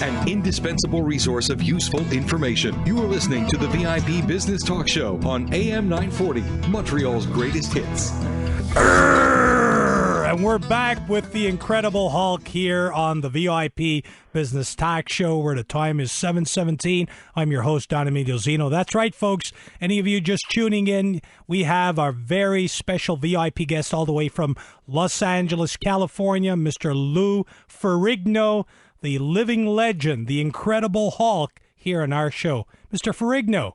an indispensable resource of useful information. You are listening to the VIP Business Talk Show on AM 940, Montreal's greatest hits. And we're back with the Incredible Hulk here on the VIP Business Talk Show, where the time is 7:17. I'm your host, Don Emilio Zinno. That's right, folks. Any of you just tuning in, we have our very special VIP guest all the way from Los Angeles, California, Mr. Lou Ferrigno, the living legend, the Incredible Hulk, here on our show. Mr. Ferrigno.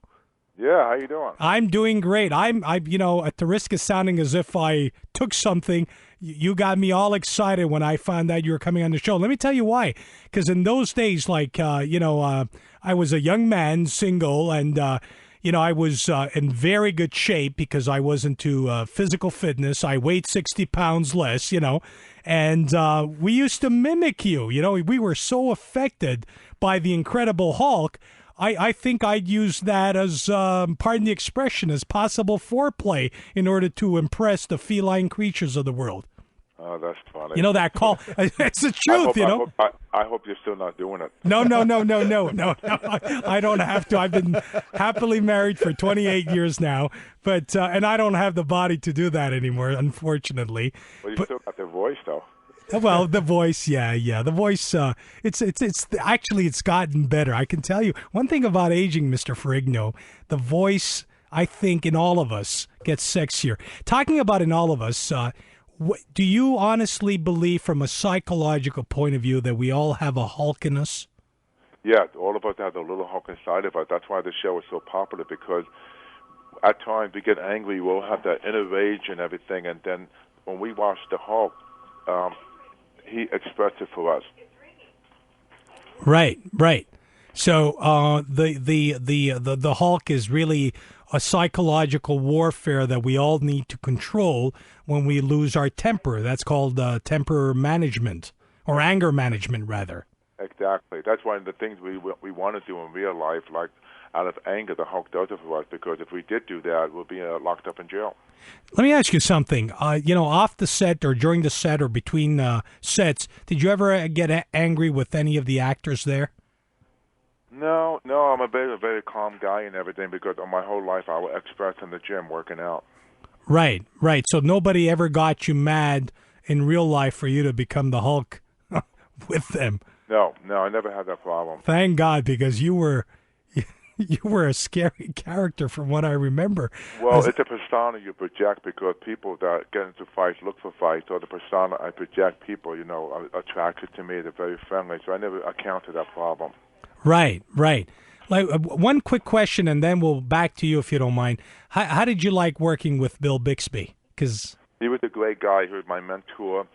Yeah, how you doing? I'm doing great. I'm at the risk of sounding as if I took something, you got me all excited when I found out you were coming on the show. Let me tell you why. Because in those days, I was a young man, single, and, I was in very good shape because I was into physical fitness. I weighed 60 pounds less, and we used to mimic you. We were so affected by the Incredible Hulk. I think I'd use that as, pardon the expression, as possible foreplay in order to impress the feline creatures of the world. Oh, that's funny. You know that call? It's the truth, I hope you're still not doing it. No. I don't have to. I've been happily married for 28 years now, but and I don't have the body to do that anymore, unfortunately. Well, you still got the voice, though. Well, the voice, yeah. The voice, it's gotten better. I can tell you one thing about aging, Mr. Ferrigno. The voice, I think, in all of us gets sexier. Talking about in all of us, do you honestly believe, from a psychological point of view, that we all have a Hulk in us? Yeah, all of us have a little Hulk inside of us. That's why the show is so popular, because at times we get angry, we'll have that inner rage and everything, and then when we watch the Hulk, he expressed it for us. Right. So the Hulk is really a psychological warfare that we all need to control when we lose our temper. That's called temper management, or anger management, rather. Exactly. That's one of the things we want to do in real life, like out of anger, the Hulk does it for us, because if we did do that, we'll be locked up in jail. Let me ask you something. Off the set or during the set or between sets, did you ever get angry with any of the actors there? No, I'm a very calm guy and everything, because my whole life I will express in the gym working out. Right. So nobody ever got you mad in real life for you to become the Hulk with them? No, I never had that problem. Thank God, because you were a scary character from what I remember. Well, it's a persona you project, because people that get into fights look for fights, or the persona I project, people, are attracted to me. They're very friendly, so I never encountered that problem. Right. Like one quick question, and then we'll back to you if you don't mind. How did you like working with Bill Bixby? Because he was a great guy. He was my mentor,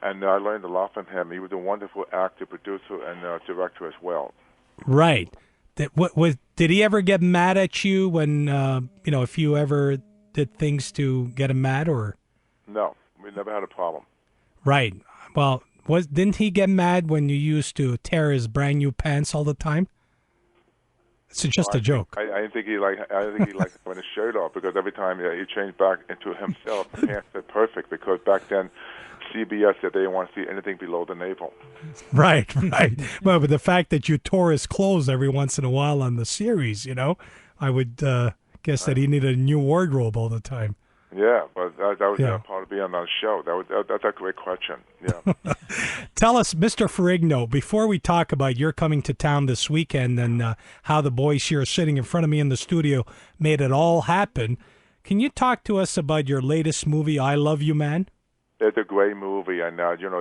and I learned a lot from him. He was a wonderful actor, producer, and director as well. Right. Did he ever get mad at you when if you ever did things to get him mad, or? No, we never had a problem. Right. Well, didn't he get mad when you used to tear his brand new pants all the time? It's just a joke. I didn't think he liked having his shirt off, because every time he changed back into himself, the pants fit perfect, because back then CBS said they didn't want to see anything below the navel. Right. Well, but the fact that you tore his clothes every once in a while on the series, I would guess that he needed a new wardrobe all the time. Yeah, but that was part of being on the show. That's a great question. Yeah. Tell us, Mr. Ferrigno, before we talk about your coming to town this weekend and how the boys here sitting in front of me in the studio made it all happen, can you talk to us about your latest movie, I Love You, Man? It's a great movie, and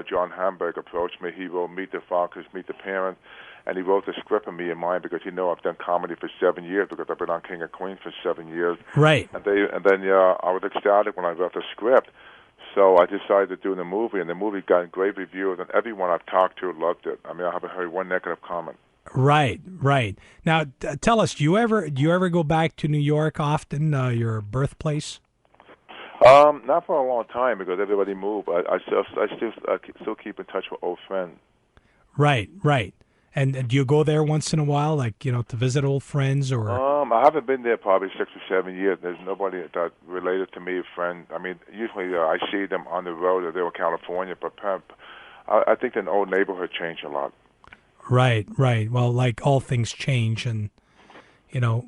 John Hamburg approached me. He wrote Meet the Fockers, Meet the Parents, and he wrote the script for me in mind, because I've done comedy for 7 years, because I've been on King of Queens for 7 years. Right. And then I was ecstatic when I wrote the script, so I decided to do the movie, and the movie got great reviews, and everyone I've talked to loved it. I mean, I haven't heard one negative comment. Right. Now, tell us, do you ever go back to New York often, your birthplace? Not for a long time, because everybody moved. I still keep in touch with old friends. Right. And do you go there once in a while, like, to visit old friends, or? I haven't been there probably 6 or 7 years. There's nobody that related to me, a friend. I mean, usually I see them on the road, or they're in California, but I think the old neighborhood changed a lot. Right, right. Well, like all things change, and you know,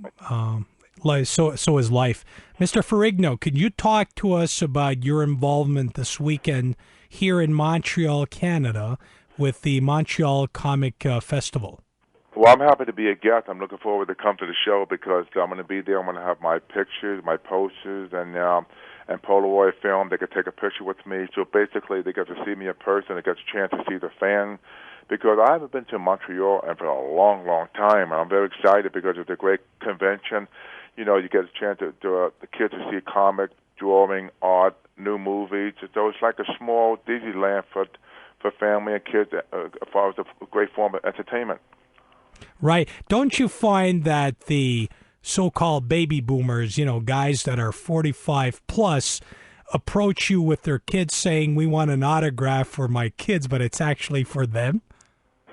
so is life. Mr. Ferrigno, could you talk to us about your involvement this weekend here in Montreal, Canada, with the Montreal Comic Festival? Well, I'm happy to be a guest. I'm looking forward to come to the show because I'm going to be there. I'm going to have my pictures, my posters, and Polaroid film. They could take a picture with me. So basically, they get to see me in person. They get a chance to see the fan. Because I haven't been to Montreal for a long, long time. And I'm very excited because it's a great convention. You know, you get a chance to the kids to see comic, drawing, art, new movies. So it's like a small Disneyland for family and kids as far as a great form of entertainment. Right. Don't you find that the so-called baby boomers, you know, guys that are 45 plus, approach you with their kids saying, we want an autograph for my kids, but it's actually for them?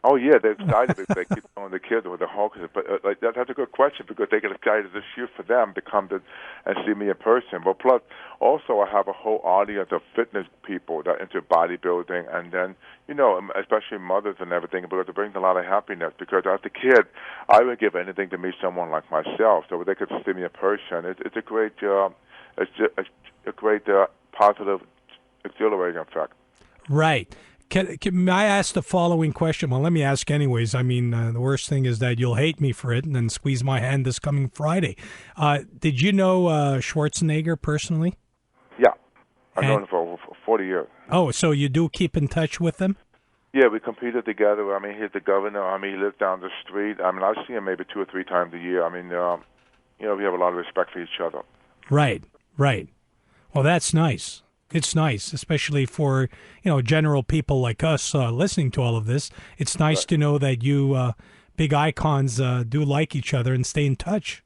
Oh yeah, they're excited because they keep showing the kids with the Hulk. But that's a good question because they get excited this year for them to come to and see me in person. But plus, also I have a whole audience of fitness people that are into bodybuilding, and then especially mothers and everything, because it brings a lot of happiness. Because as a kid, I would give anything to meet someone like myself, so they could see me in person. It's a great, positive, exhilarating effect. Right. May I ask the following question? Well, let me ask anyways. I mean, the worst thing is that you'll hate me for it and then squeeze my hand this coming Friday. Did you know Schwarzenegger personally? Yeah. I've known him for 40 years. Oh, so you do keep in touch with him? Yeah, we competed together. I mean, he's the governor. I mean, he lives down the street. I mean, I see him maybe 2 or 3 times a year. I mean, we have a lot of respect for each other. Right, right. Well, that's nice. It's nice, especially for, general people like us listening to all of this. It's nice to know that you big icons do like each other and stay in touch.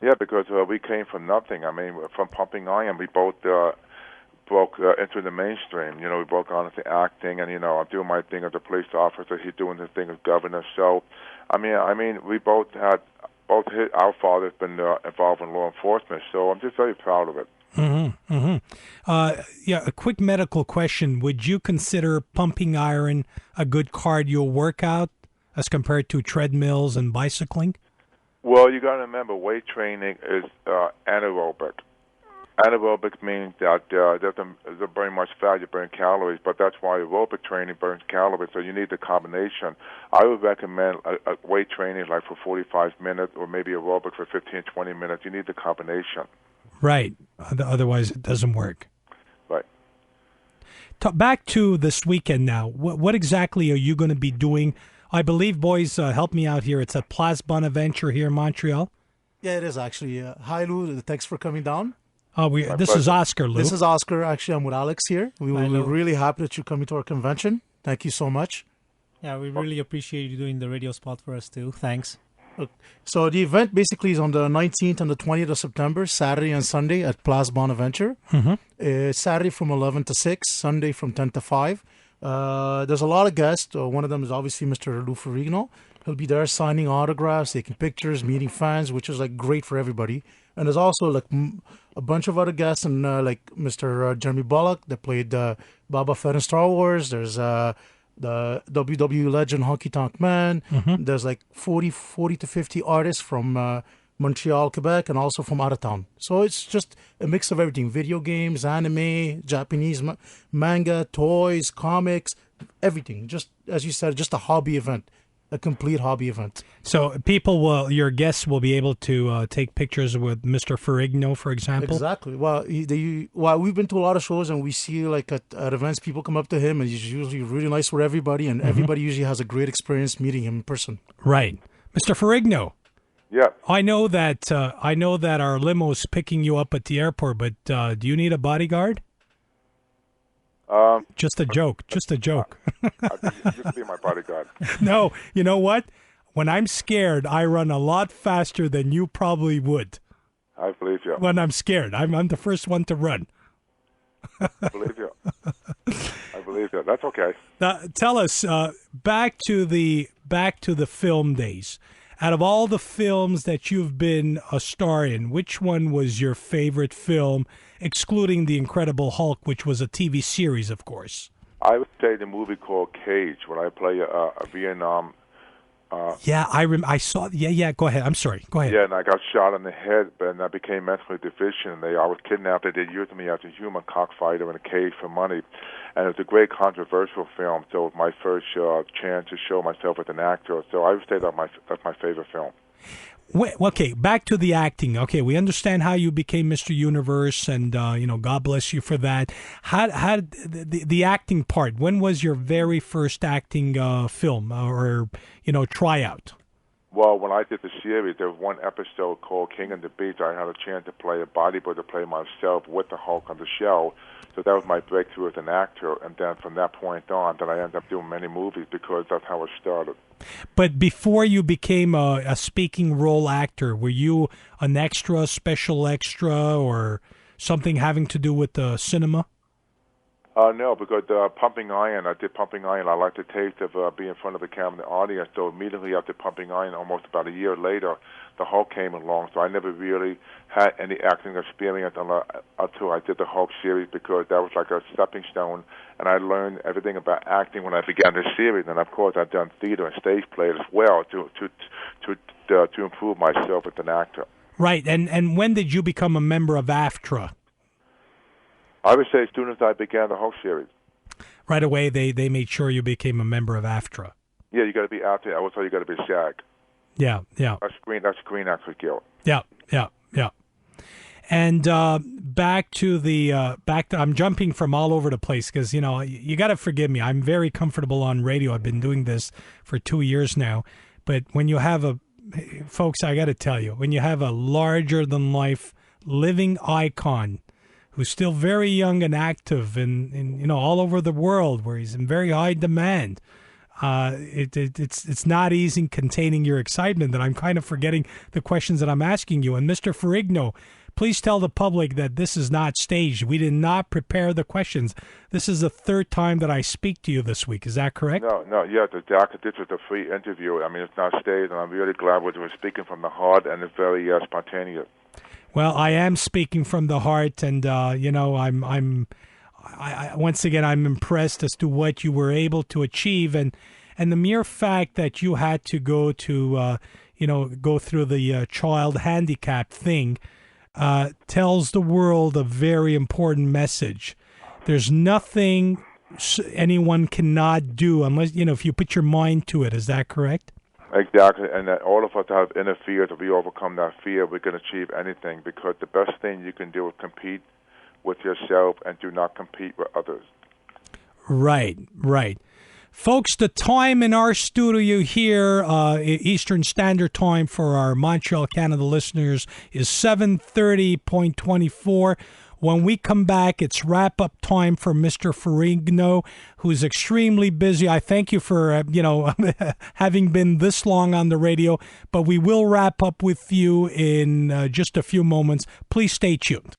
Yeah, because we came from nothing. I mean, from pumping iron, we both broke into the mainstream. We broke on into acting, and, I'm doing my thing as a police officer. He's doing his thing as governor. So, I mean, we both our father's been involved in law enforcement, so I'm just very proud of it. Mm-hmm, mm-hmm. A quick medical question. Would you consider pumping iron a good cardio workout as compared to treadmills and bicycling? Well, you got to remember, weight training is anaerobic. Anaerobic means that it doesn't burn much fat, you burn calories, but that's why aerobic training burns calories, so you need the combination. I would recommend a weight training like for 45 minutes or maybe aerobic for 15, 20 minutes. You need the combination. Right. Otherwise, it doesn't work. Right. Back to this weekend now. What exactly are you going to be doing? I believe, boys, help me out here. It's at Place Bonaventure here in Montreal. Yeah, it is actually. Hi, Lou. Thanks for coming down. This is Oscar, Lou. This is Oscar. Actually, I'm with Alex here. We're really happy that you're coming to our convention. Thank you so much. Yeah, we really appreciate you doing the radio spot for us, too. Thanks. So the event basically is on the 19th and the 20th of September, Saturday and Sunday at Place Bonaventure. Mm-hmm. Saturday from 11 to 6, Sunday from 10 to 5. There's a lot of guests. One of them is obviously Mr. Lou Ferrigno. He'll be there signing autographs, taking pictures, meeting fans, which is great for everybody. And there's also a bunch of other guests, and like Mr. Jeremy Bullock that played Boba Fett in Star Wars. There's the WWE legend Honky Tonk Man. Mm-hmm. There's 40 to 50 artists from Montreal, Quebec, and also from out of town. So it's just a mix of everything: video games, anime, Japanese manga, toys, comics, everything. Just as you said, just a hobby event. A complete hobby event. So your guests will be able to take pictures with Mr. Ferrigno, for example? Exactly. Well, we've been to a lot of shows, and we see at events, people come up to him, and he's usually really nice with everybody, and everybody usually has a great experience meeting him in person. Right. Mr. Ferrigno. Yeah. I know that our limo's picking you up at the airport, but do you need a bodyguard? Just a joke. Just a joke. You can be my bodyguard. No, you know what? When I'm scared, I run a lot faster than you probably would. I believe you. When I'm scared, I'm the first one to run. I believe you. I believe you. That's okay. Tell us, back to the film days. Out of all the films that you've been a star in, which one was your favorite film, excluding The Incredible Hulk, which was a TV series, of course? I would say the movie called Cage, when I play a Vietnam Yeah, I saw. Yeah. Go ahead. I'm sorry. Go ahead. Yeah, and I got shot in the head, and I became mentally deficient. I was kidnapped. They used me as a human cockfighter in a cage for money, and it was a great controversial film. So it was my first chance to show myself as an actor. So I would say that's my favorite film. Okay, back to the acting. Okay, we understand how you became Mr. Universe, and God bless you for that. How the acting part? When was your very first acting film or tryout? Well, when I did the series, there was one episode called King and the Beast. I had a chance to play a bodybuilder, play myself with the Hulk on the show. So that was my breakthrough as an actor. And then from that point on, then I ended up doing many movies because that's how it started. But before you became a speaking role actor, were you an extra, special extra, or something having to do with the cinema? No, because Pumping Iron, I did Pumping Iron. I like the taste of being in front of the camera and the audience. So immediately after Pumping Iron, almost about a year later, the Hulk came along. So I never really had any acting experience until I did the Hulk series, because that was like a stepping stone. And I learned everything about acting when I began the series. And of course, I've done theater and stage play as well to improve myself as an actor. Right. And when did you become a member of AFTRA? I would say as soon as I began the Hulk series. Right away, they made sure you became a member of AFTRA. Yeah, you got to be out there. Also, you got to be SAG. Yeah. That's Screen Actors Guild. Yeah. And back to I'm jumping from all over the place because you got to forgive me. I'm very comfortable on radio. I've been doing this for 2 years now. But when you have folks, I got to tell you, when you have a larger than life living icon who's still very young and active in all over the world, where he's in very high demand. It's not easy containing your excitement that I'm kind of forgetting the questions that I'm asking you. And Mr. Ferrigno, please tell the public that this is not staged. We did not prepare the questions. This is the third time that I speak to you this week. Is that correct? No, yeah, this is a free interview. I mean, it's not staged, and I'm really glad we're speaking from the heart, and it's very spontaneous. Well, I am speaking from the heart, and I'm once again I'm impressed as to what you were able to achieve, and the mere fact that you had to go through the child handicap thing tells the world a very important message. There's nothing anyone cannot do unless if you put your mind to it. Is that correct? Exactly, and that all of us have inner fears. If we overcome that fear, we can achieve anything, because the best thing you can do is compete with yourself and do not compete with others. Right. Folks, the time in our studio here, Eastern Standard Time for our Montreal, Canada listeners, is 7:30.24. When we come back, it's wrap-up time for Mr. Ferrigno, who's extremely busy. I thank you for, having been this long on the radio, but we will wrap up with you in just a few moments. Please stay tuned.